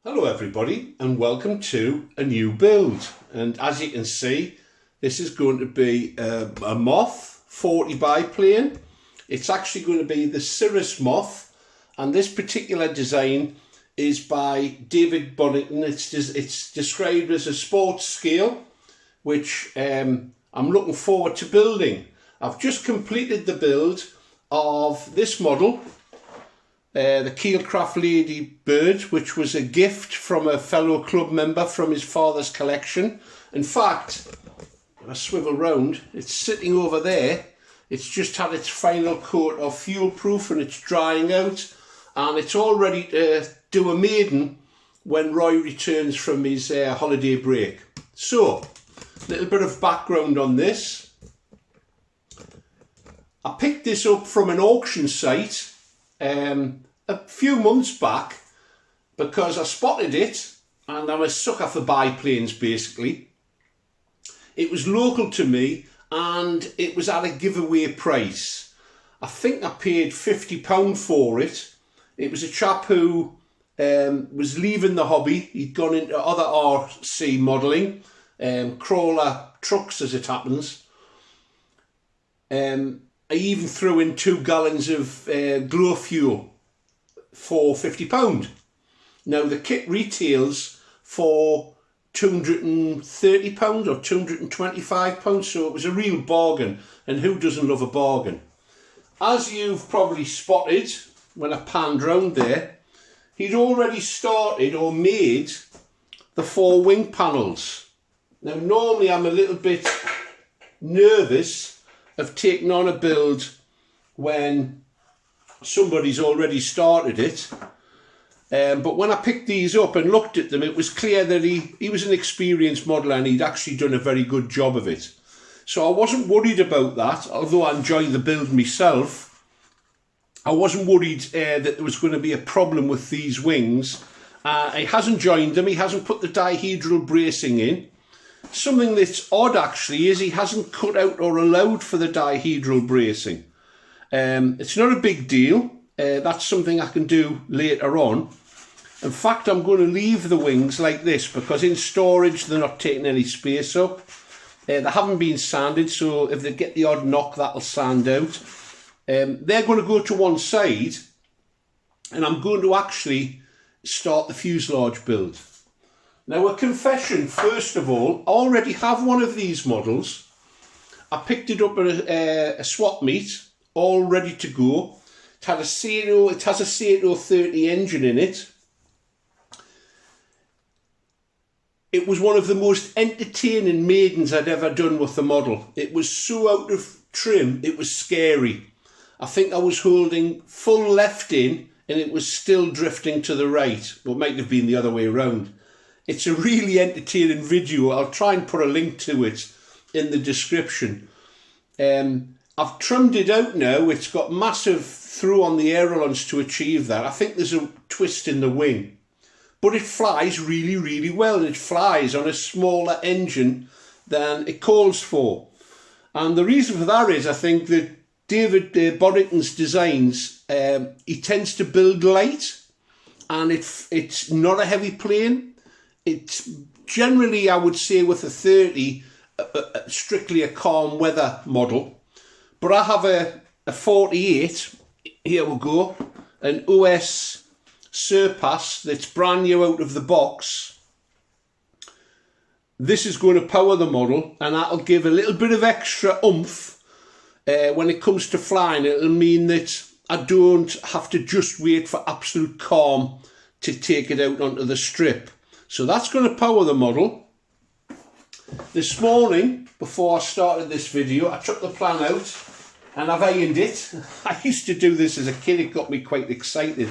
Hello everybody and welcome to a new build, and as you can see this is going to be a Moth 40 biplane. It's actually going to be the Cirrus Moth, and this particular design is by David Boddington. It's described as a sports scale, which I'm looking forward to building. I've just completed the build of this model, the Keelcraft Lady Bird, which was a gift from a fellow club member from his father's collection. In fact, if I swivel round, it's sitting over there. It's just had its final coat of fuel proof and it's drying out, and it's all ready to do a maiden when Roy returns from his holiday break. So, a little bit of background on this. I picked this up from an auction site a few months back because I spotted it, and I'm a sucker for biplanes basically. It was local to me and it was at a giveaway price. I think I paid £50 for it. It was a chap who was leaving the hobby. He'd gone into other RC modelling, crawler trucks as it happens. I even threw in 2 gallons of glow fuel for £50. Now the kit retails for £230 or £225, so it was a real bargain, and who doesn't love a bargain? As you've probably spotted when I panned round there, he'd already started or made the 4 wing panels. Now normally I'm a little bit nervous of taking on a build when somebody's already started it, but when I picked these up and looked at them, it was clear that he was an experienced modeller and he'd actually done a very good job of it. So I wasn't worried about that, although I enjoyed the build myself. I wasn't worried that there was going to be a problem with these wings. He hasn't joined them, he hasn't put the dihedral bracing in. Something that's odd actually is he hasn't cut out or allowed for the dihedral bracing. It's not a big deal. That's something I can do later on. In fact, I'm going to leave the wings like this because in storage they're not taking any space up. They haven't been sanded, so if they get the odd knock, that'll sand out. They're going to go to one side, and I'm going to actually start the fuselage build. Now, a confession, first of all, I already have one of these models. I picked it up at a swap meet, all ready to go. It has a Sato 30 engine in it. It was one of the most entertaining maidens I'd ever done with the model. It was so out of trim, it was scary. I think I was holding full left in and it was still drifting to the right. Well, it might have been the other way around. It's a really entertaining video. I'll try and put a link to it in the description. I've trimmed it out now. It's got massive through on the ailerons to achieve that. I think there's a twist in the wing, but it flies really, really well, and it flies on a smaller engine than it calls for. And the reason for that is I think that David Boddington's designs, he tends to build light, and it's not a heavy plane. It's generally, I would say, with a 30, strictly a calm weather model. But I have a 48, here we go, an OS Surpass that's brand new out of the box. This is going to power the model, and that'll give a little bit of extra oomph when it comes to flying. It'll mean that I don't have to just wait for absolute calm to take it out onto the strip. So that's going to power the model. This morning, before I started this video, I took the plan out and I've ironed it. I used to do this as a kid, it got me quite excited.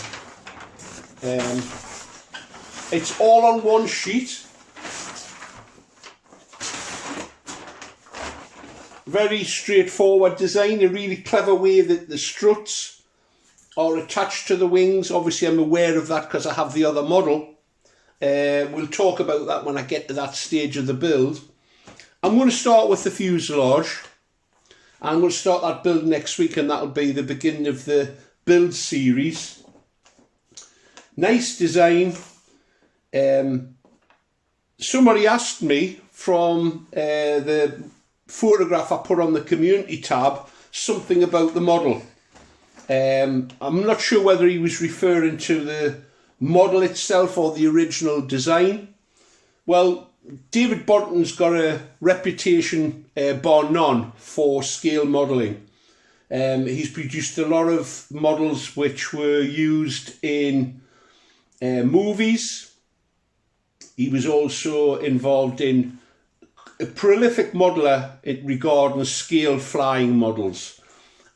It's all on one sheet. Very straightforward design, a really clever way that the struts are attached to the wings. Obviously I'm aware of that because I have the other model. We'll talk about that when I get to that stage of the build. I'm going to start with the fuselage. I'm going to start that build next week, and that'll be the beginning of the build series. Nice design. Somebody asked me from the photograph I put on the community tab something about the model. I'm not sure whether he was referring to the model itself or the original design. Well, David Boddington's got a reputation, bar none, for scale modelling. He's produced a lot of models which were used in movies. He was also involved in a prolific modeller regarding scale flying models.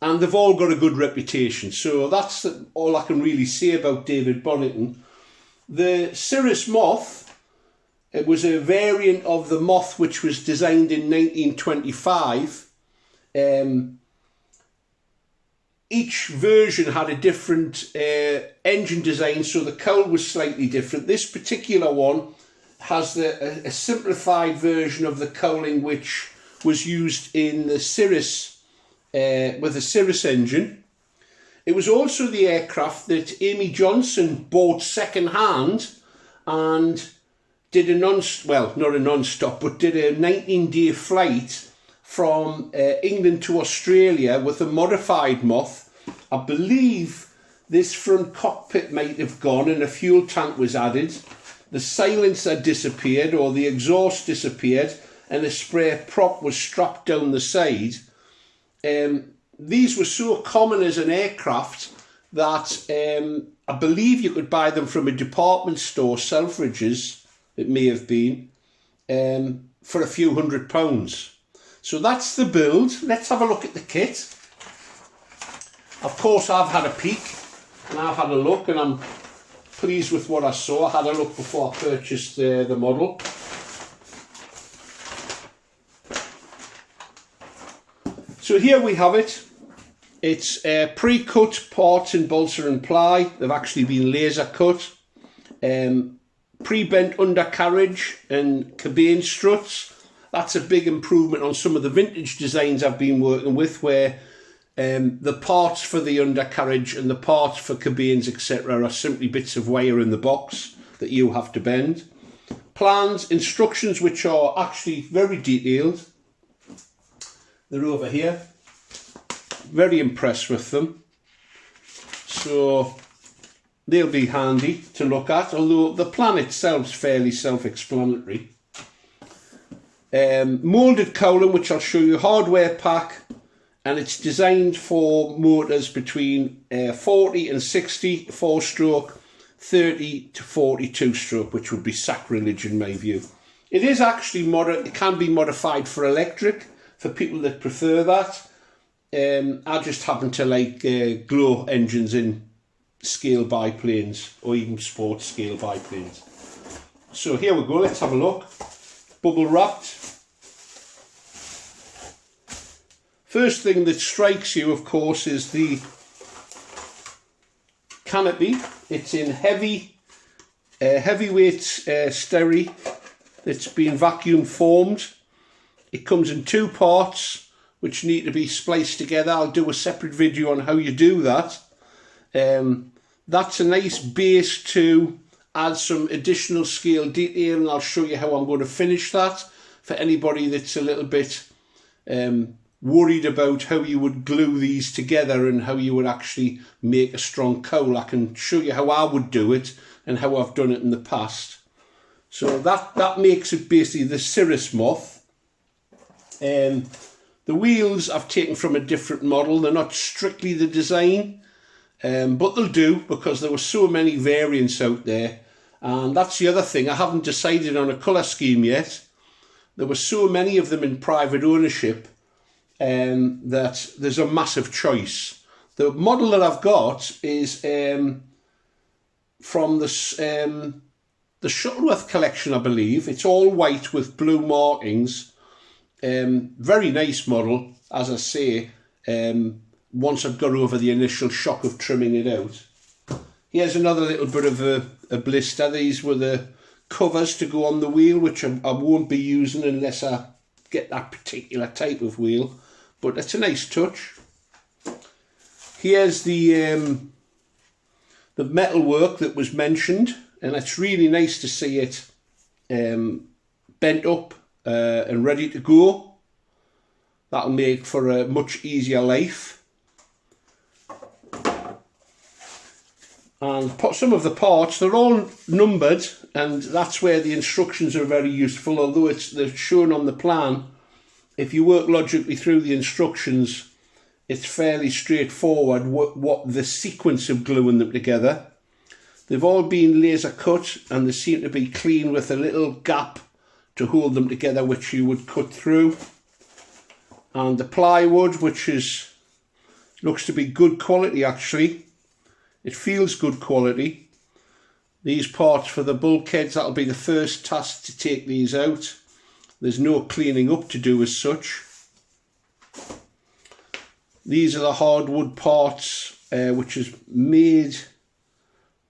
And they've all got a good reputation. So that's all I can really say about David Boddington. The Cirrus Moth, it was a variant of the Moth which was designed in 1925. Each version had a different engine design, so the cowl was slightly different. This particular one has a simplified version of the cowling which was used in the Cirrus, with the Cirrus engine. It was also the aircraft that Amy Johnson bought second hand and did a not a non-stop, but did a 19-day flight from England to Australia with a modified Moth. I believe this front cockpit might have gone and a fuel tank was added. The silencer disappeared, or the exhaust disappeared, and a spare prop was strapped down the side. These were so common as an aircraft that I believe you could buy them from a department store, Selfridges, it may have been, for a few £100. So that's the build. Let's have a look at the kit. Of course, I've had a peek and I've had a look, and I'm pleased with what I saw. I had a look before I purchased the model. So here we have it. It's pre-cut parts in balsa and ply. They've actually been laser cut. Pre-bent undercarriage and cabane struts. That's a big improvement on some of the vintage designs I've been working with, where the parts for the undercarriage and the parts for cabanes, etc., are simply bits of wire in the box that you have to bend. Plans, instructions, which are actually very detailed. They're over here. Very impressed with them. So they'll be handy to look at, although the plan itself is fairly self-explanatory. Moulded cowling, which I'll show you, hardware pack, and it's designed for motors between 40 and 60 4-stroke, 30 to 42 stroke, which would be sacrilege in my view. It is actually it can be modified for electric for people that prefer that. I just happen to like glow engines in scale biplanes, or even sports scale biplanes. So here we go, let's have a look. Bubble wrapped. First thing that strikes you, of course, is the canopy. It's in heavyweight styrene that's been vacuum formed. It comes in two parts which need to be spliced together. I'll do a separate video on how you do that. That's a nice base to add some additional scale detail, and I'll show you how I'm going to finish that for anybody that's a little bit worried about how you would glue these together and how you would actually make a strong cowl. I can show you how I would do it and how I've done it in the past. So that makes it basically the Cirrus Moth. The wheels I've taken from a different model. They're not strictly the design, but they'll do because there were so many variants out there. And that's the other thing, I haven't decided on a colour scheme yet. There were so many of them in private ownership that there's a massive choice. The model that I've got is from the Shuttleworth collection, I believe. It's all white with blue markings. Very nice model, as I say, once I've got over the initial shock of trimming it out. Here's another little bit of a blister. These were the covers to go on the wheel, which I won't be using unless I get that particular type of wheel, but it's a nice touch. Here's the the metalwork that was mentioned, and it's really nice to see it bent up and ready to go. That'll make for a much easier life. And some of the parts, they're all numbered, and that's where the instructions are very useful, although they're shown on the plan. If you work logically through the instructions, it's fairly straightforward what the sequence of gluing them together. They've all been laser cut, and they seem to be clean with a little gap to hold them together, which you would cut through. And the plywood, which looks to be good quality actually. It feels good quality. These parts for the bulkheads, that'll be the first task to take these out. There's no cleaning up to do as such. These are the hardwood parts, which is made,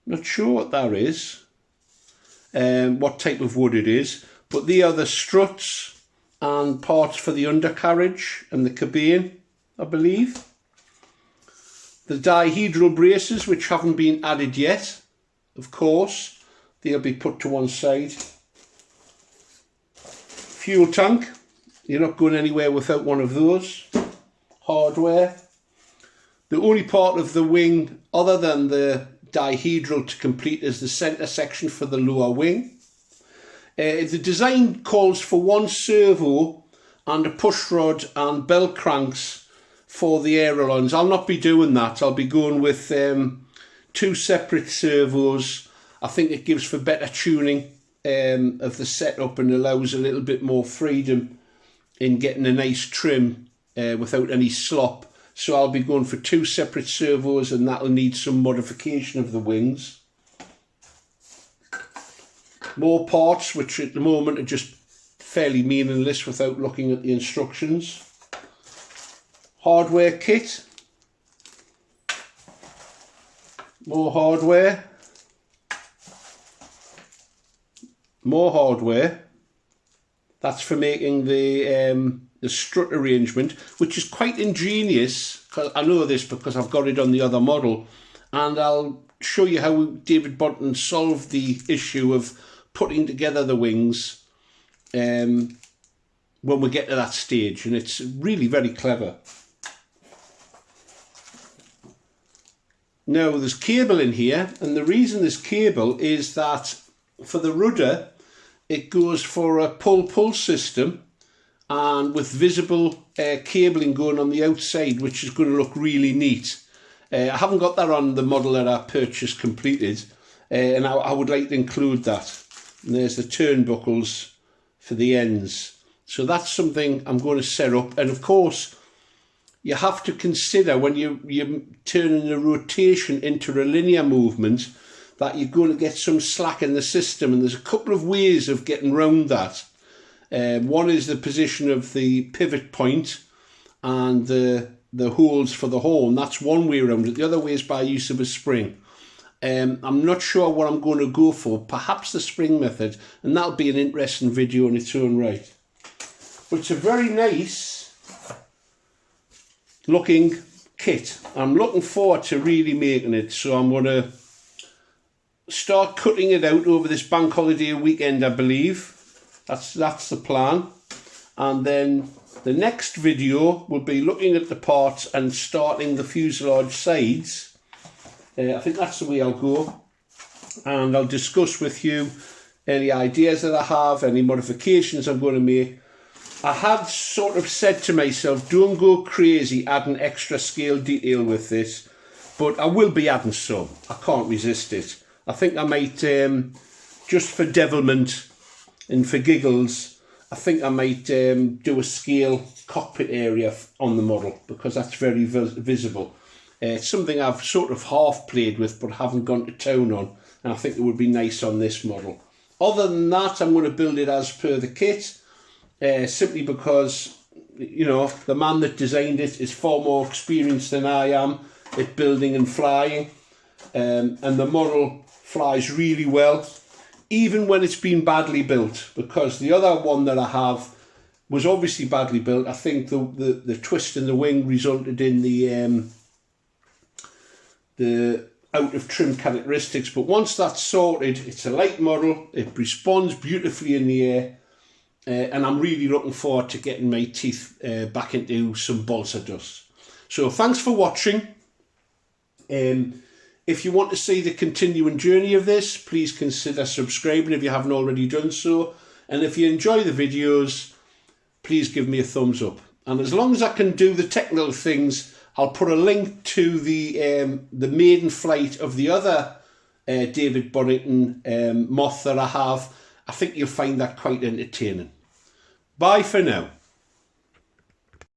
not sure what that is, what type of wood it is, but they are the struts and parts for the undercarriage and the cabane, I believe. The dihedral braces, which haven't been added yet, of course, they'll be put to one side. Fuel tank, you're not going anywhere without one of those. Hardware. The only part of the wing other than the dihedral to complete is the centre section for the lower wing. The design calls for one servo and a push rod and bell cranks for the ailerons. I'll not be doing that. I'll be going with 2 separate servos. I think it gives for better tuning of the setup and allows a little bit more freedom in getting a nice trim without any slop. So I'll be going for 2 separate servos, and that'll need some modification of the wings. More parts, which at the moment are just fairly meaningless without looking at the instructions. Hardware kit. More hardware. More hardware. That's for making the strut arrangement, which is quite ingenious. Cause I know this because I've got it on the other model, and I'll show you how David Boddington solved the issue of putting together the wings when we get to that stage, and it's really very clever. Now there's cable in here, and the reason there's cable is that for the rudder it goes for a pull-pull system, and with visible cabling going on the outside, which is going to look really neat. I haven't got that on the model that I purchased completed, and I would like to include that. And there's the turnbuckles for the ends. So that's something I'm going to set up. And of course, you have to consider when you're turning the rotation into a linear movement that you're going to get some slack in the system. And there's a couple of ways of getting around that. One is the position of the pivot point and the holes for the horn. That's one way around it. The other way is by use of a spring. I'm not sure what I'm going to go for. Perhaps the spring method, and that'll be an interesting video in its own right. But it's a very nice looking kit. I'm looking forward to really making it, so I'm going to start cutting it out over this bank holiday weekend, I believe. That's the plan. And then the next video will be looking at the parts and starting the fuselage sides. I think that's the way I'll go, and I'll discuss with you any ideas that I have, any modifications I'm going to make. I had sort of said to myself, don't go crazy adding extra scale detail with this, but I will be adding some. I can't resist it. I think I might, just for devilment and for giggles, I think I might do a scale cockpit area on the model, because that's very visible. It's something I've sort of half played with but haven't gone to town on, and I think it would be nice on this model. Other than that, I'm going to build it as per the kit, simply because, you know, the man that designed it is far more experienced than I am at building and flying, and the model flies really well, even when it's been badly built, because the other one that I have was obviously badly built. I think the twist in the wing resulted in the out of trim characteristics. But once that's sorted, it's a light model, it responds beautifully in the air, and I'm really looking forward to getting my teeth back into some balsa dust. So thanks for watching. If you want to see the continuing journey of this, please consider subscribing if you haven't already done so. And if you enjoy the videos, please give me a thumbs up. And as long as I can do the technical things, I'll put a link to the maiden flight of the other David Boddington moth that I have. I think you'll find that quite entertaining. Bye for now.